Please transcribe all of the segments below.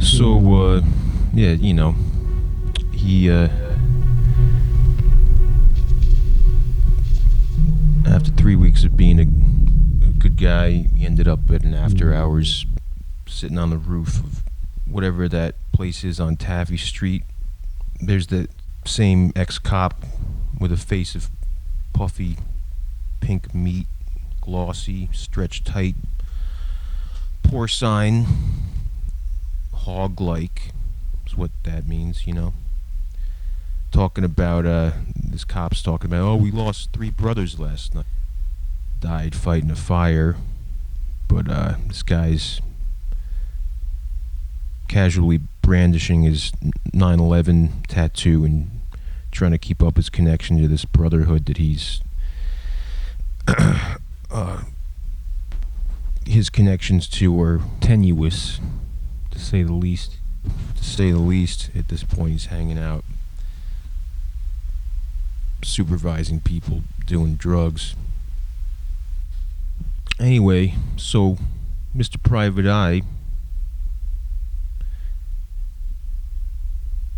So, yeah, you know, he, after 3 weeks of being a good guy, he ended up at an after hours sitting on the roof of whatever that place is on Taffy Street. There's the same ex-cop with a face of puffy pink meat, glossy, stretched tight, porcine, hog-like is what that means, you know. Talking about, this cop's talking about, oh, we lost 3 brothers last night. Died fighting a fire. But, this guy's casually brandishing his 9/11 tattoo and trying to keep up his connection to this brotherhood that he's his connections to are tenuous, to say the least. At this point, he's hanging out, supervising people doing drugs. Anyway, so Mr. Private Eye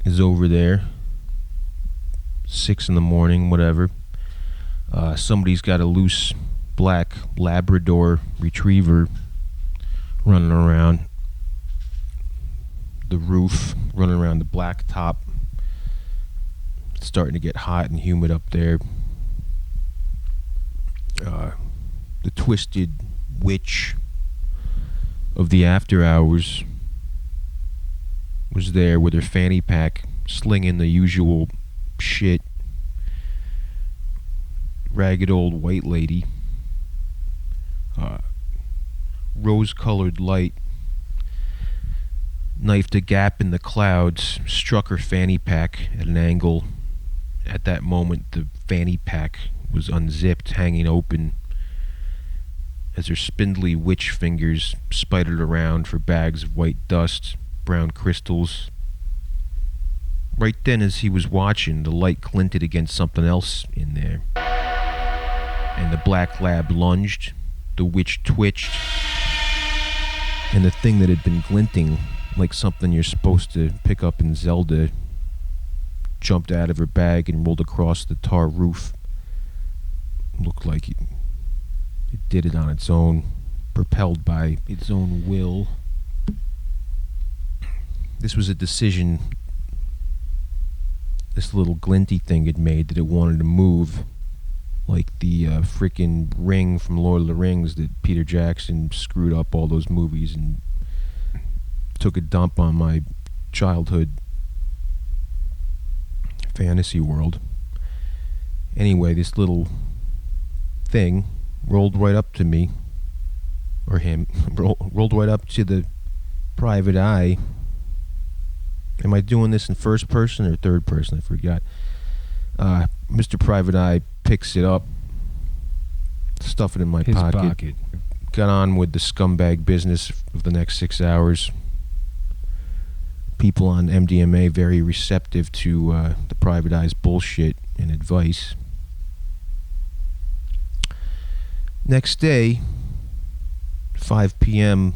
is over there, 6 in the morning, whatever. Somebody's got a loose black Labrador retriever running around the roof, running around the black top. It's starting to get hot and humid up there. The twisted witch of the after hours was there with her fanny pack, slinging the usual shit. Ragged old white lady. Rose-colored light knifed a gap in the clouds, struck her fanny pack at an angle. At that moment, the fanny pack was unzipped, hanging open, as her spindly witch fingers spidered around for bags of white dust, brown crystals. Right then, as he was watching, the light glinted against something else in there, and the black lab lunged, the witch twitched, and the thing that had been glinting like something you're supposed to pick up in Zelda jumped out of her bag and rolled across the tar roof. Looked like it did it on its own, propelled by its own will. This was a decision this little glinty thing had made, that it wanted to move, like the frickin' ring from Lord of the Rings that Peter Jackson screwed up all those movies and took a dump on my childhood fantasy world. Anyway, this little thing rolled right up to me, or him, rolled right up to the Private Eye. Am I doing this in first person or third person? I forgot. Mr. Private Eye picks it up, stuff it in my pocket. Got on with the scumbag business of the next 6 hours. People on MDMA very receptive to the Private Eye's bullshit and advice. Next day, 5 p.m.,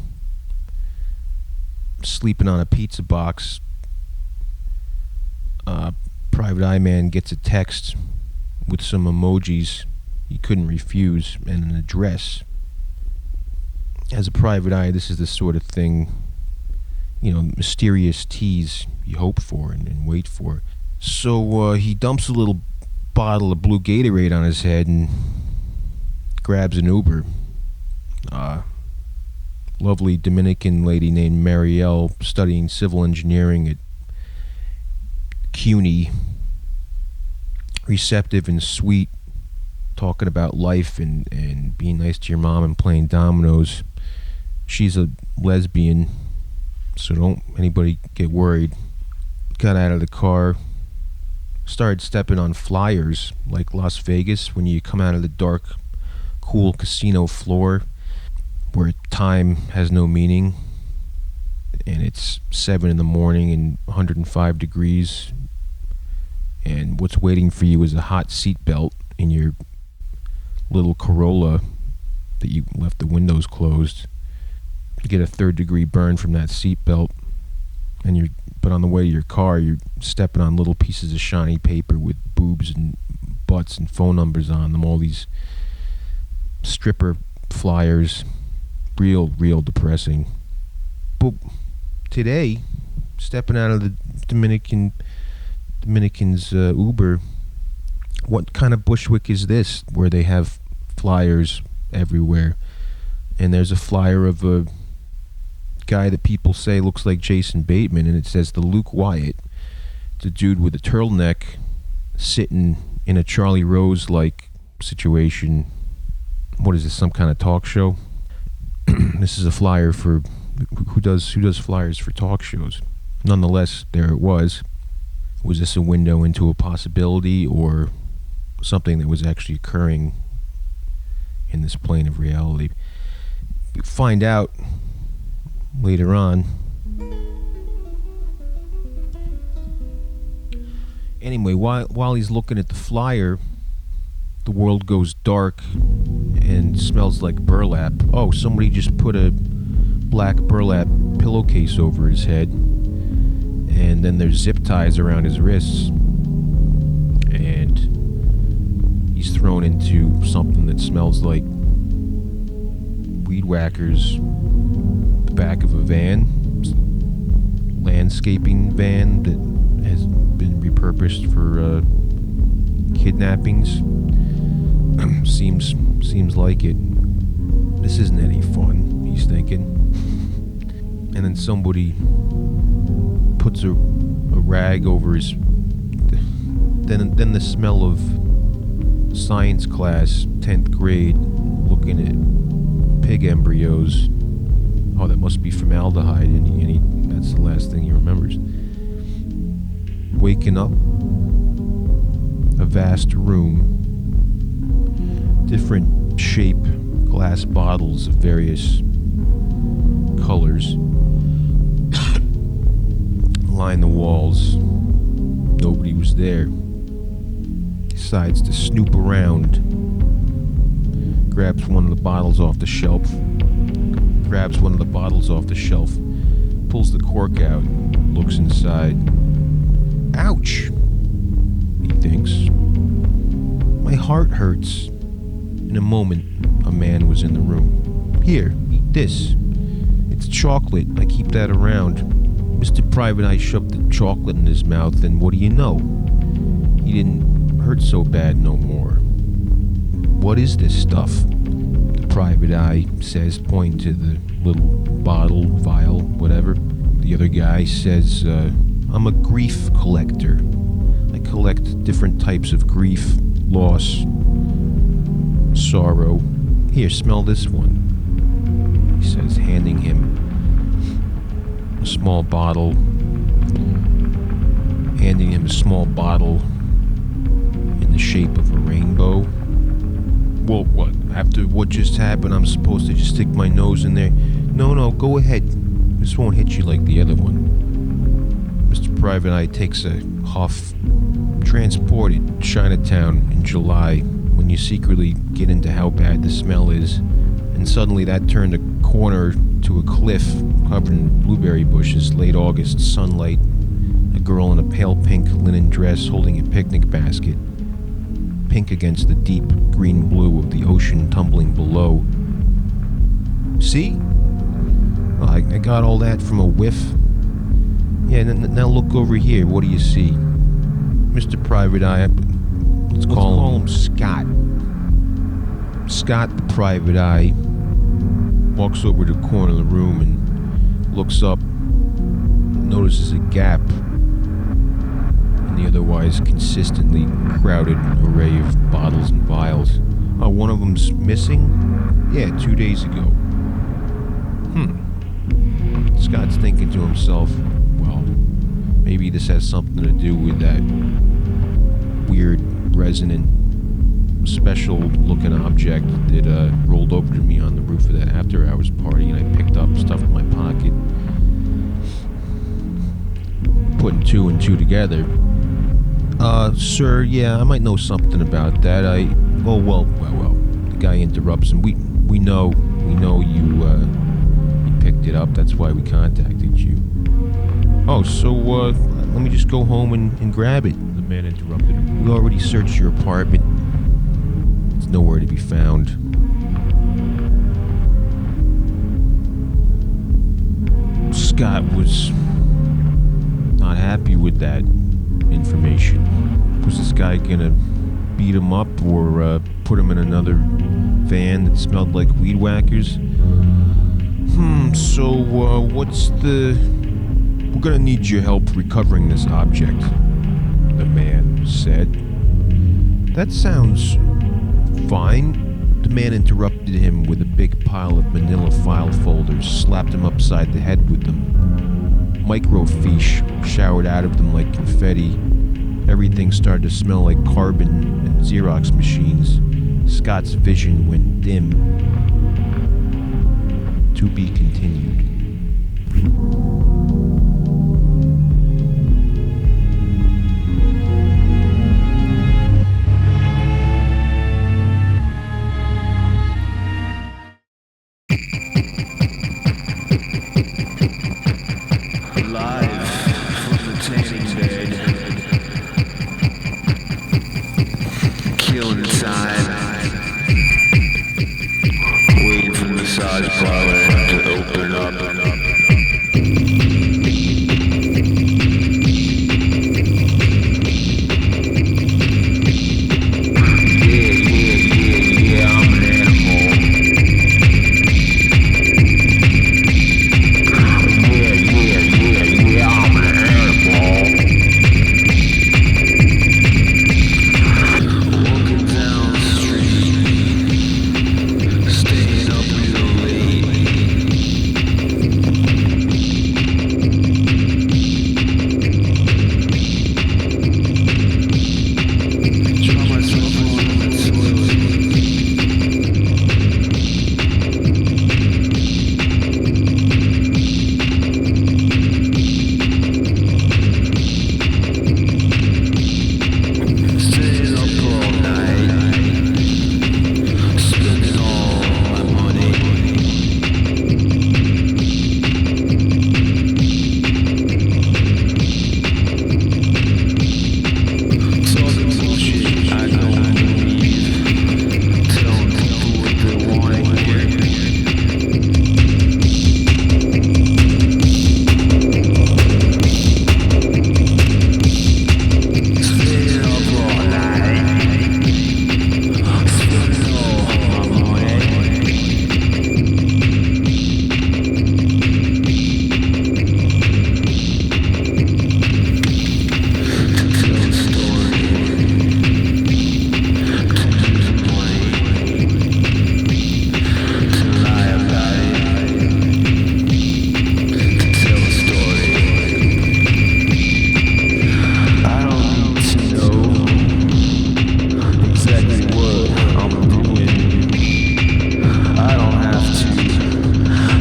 sleeping on a pizza box. Private Eye Man gets a text with some emojis he couldn't refuse and an address. As a private eye, this is the sort of thing, you know, mysterious tease you hope for and wait for. So he dumps a little bottle of blue Gatorade on his head and grabs an Uber. Lovely Dominican lady named Marielle, studying civil engineering at CUNY, receptive and sweet, talking about life and being nice to your mom and playing dominoes. She's a lesbian, so don't anybody get worried. Got out of the car, started stepping on flyers like Las Vegas when you come out of the dark, cool casino floor where time has no meaning and it's 7 in the morning and 105 degrees, and what's waiting for you is a hot seatbelt in your little Corolla that you left the windows closed. You get a 3rd-degree burn from that seatbelt. but on the way to your car, you're stepping on little pieces of shiny paper with boobs and butts and phone numbers on them. All these stripper flyers, real depressing. But today, stepping out of the Dominican's Uber, what kind of Bushwick is this where they have flyers everywhere? And there's a flyer of a guy that people say looks like Jason Bateman, and it says the Luke Wyatt. It's a dude with a turtleneck sitting in a Charlie Rose-like situation. What is this, some kind of talk show? This is a flyer for who does flyers for talk shows. Nonetheless, there it was. Was this a window into a possibility or something that was actually occurring in this plane of reality? We find out later on. Anyway, while he's looking at the flyer, the world goes dark and smells like burlap. Oh, somebody just put a black burlap pillowcase over his head, and then there's zip ties around his wrists, and he's thrown into something that smells like Weedwackers, the back of a van, landscaping van that has been repurposed for kidnappings. Seems like it. This isn't any fun, he's thinking. And then somebody puts a rag over his... Then the smell of science class, 10th grade, looking at pig embryos. Oh, that must be formaldehyde, and that's the last thing he remembers. Waking up, a vast room, different shape glass bottles of various colors line the walls. Nobody was there. Decides to snoop around, grabs one of the bottles off the shelf, pulls the cork out, looks inside. Ouch, he thinks. My heart hurts. In a moment, a man was in the room. Here, eat this. It's chocolate. I keep that around. Mr. Private Eye shoved the chocolate in his mouth, and what do you know? He didn't hurt so bad no more. What is this stuff? The Private Eye says, pointing to the little bottle, vial, whatever. The other guy says, I'm a grief collector. I collect different types of grief, loss, sorrow. Here, smell this one, he says, handing him a small bottle in the shape of a rainbow. Well, what? After what just happened, I'm supposed to just stick my nose in there? No, go ahead. This won't hit you like the other one. Mr. Private Eye takes a huff. Transported Chinatown in July, when you secretly get into how bad the smell is, and suddenly that turned a corner to a cliff covered in blueberry bushes, late August sunlight, a girl in a pale pink linen dress holding a picnic basket, pink against the deep green blue of the ocean tumbling below. See? Well, I got all that from a whiff. Yeah, now look over here. What do you see? Mr. Private Eye, let's call him Scott. Scott the Private Eye walks over to the corner of the room and looks up, notices a gap in the otherwise consistently crowded array of bottles and vials. Oh, one of them's missing? Yeah, 2 days ago. Scott's thinking to himself, well, maybe this has something to do with that weird, resonant, special-looking object that rolled over to me on the roof of that after-hours party, and I picked up stuff in my pocket. Putting two and two together. Sir, yeah, I might know something about that. Well. The guy interrupts him. We know you picked it up. That's why we contacted you. Oh, so, let me just go home and grab it, the man interrupted him. We already searched your apartment. It's nowhere to be found. Scott was not happy with that information. Was this guy gonna beat him up or put him in another van that smelled like Weedwackers? So what's the... We're gonna need your help recovering this object, the man said. That sounds fine. The man interrupted him with a big pile of manila file folders, slapped him upside the head with them. Microfiche showered out of them like confetti. Everything started to smell like carbon and Xerox machines. Scott's vision went dim. To be continued. Live from the tanning bed. Killing time. Waiting for the massage parlor to open up. Yeah, I'm an animal. Yeah, I'm an animal. Walking down the street, staying up real late. Draw myself on the toilet. Staying up all night, spending all my money. Talking bullshit I don't believe, telling people what they want to hear. Staying up all night, spending all my money. To tell a story, to use money, to lie about it, to tell a story. I don't need to know exactly what I'm doing. I don't have to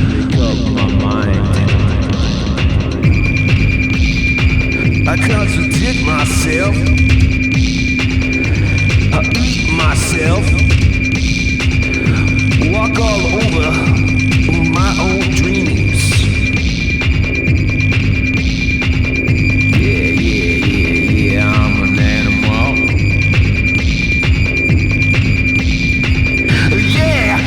make up my mind. I contradict myself. I eat myself. Walk all over my own dreams. Yeah, I'm an animal. Yeah.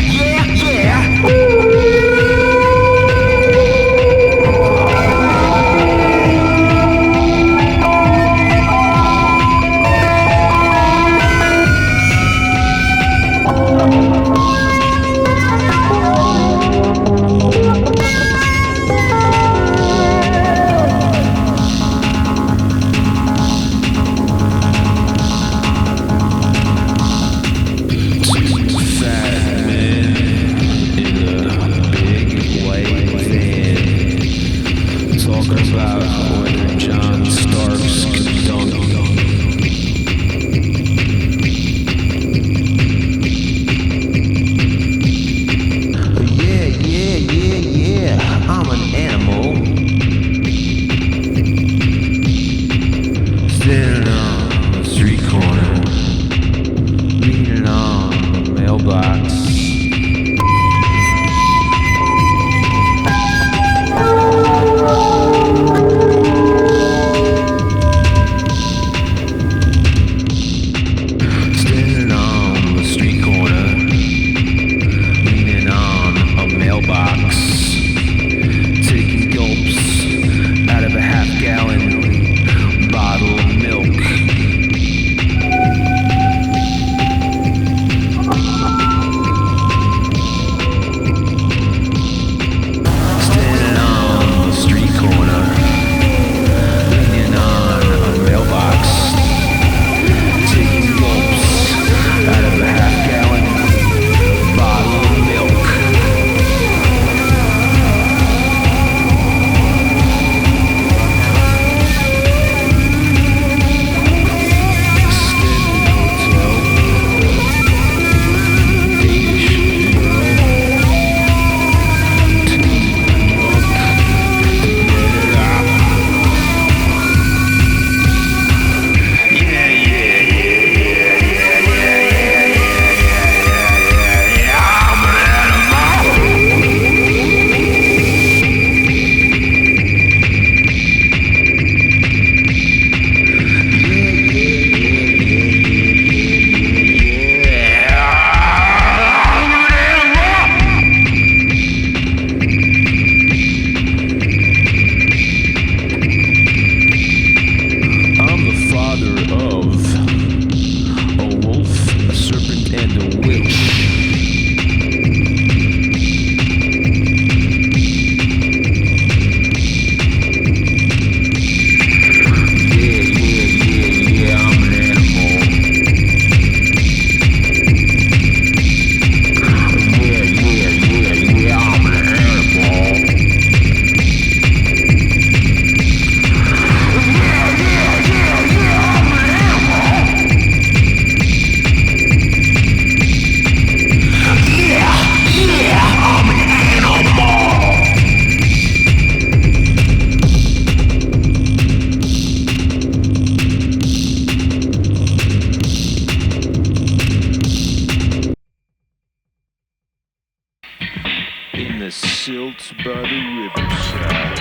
built by the riverside.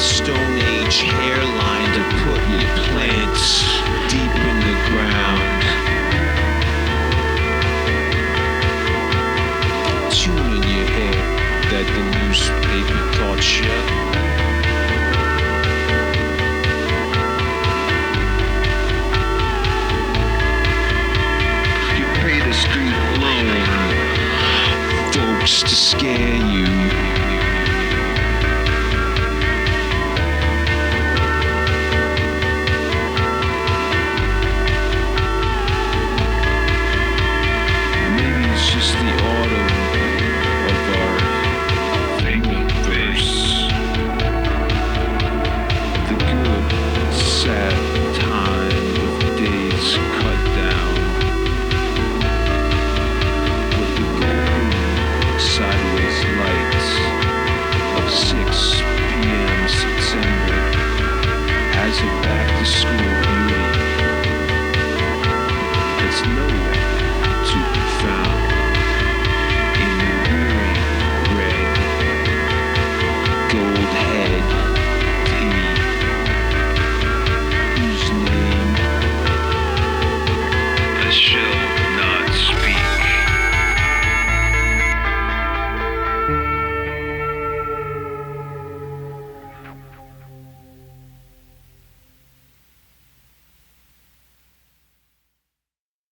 Stone Age hairline to put your plants.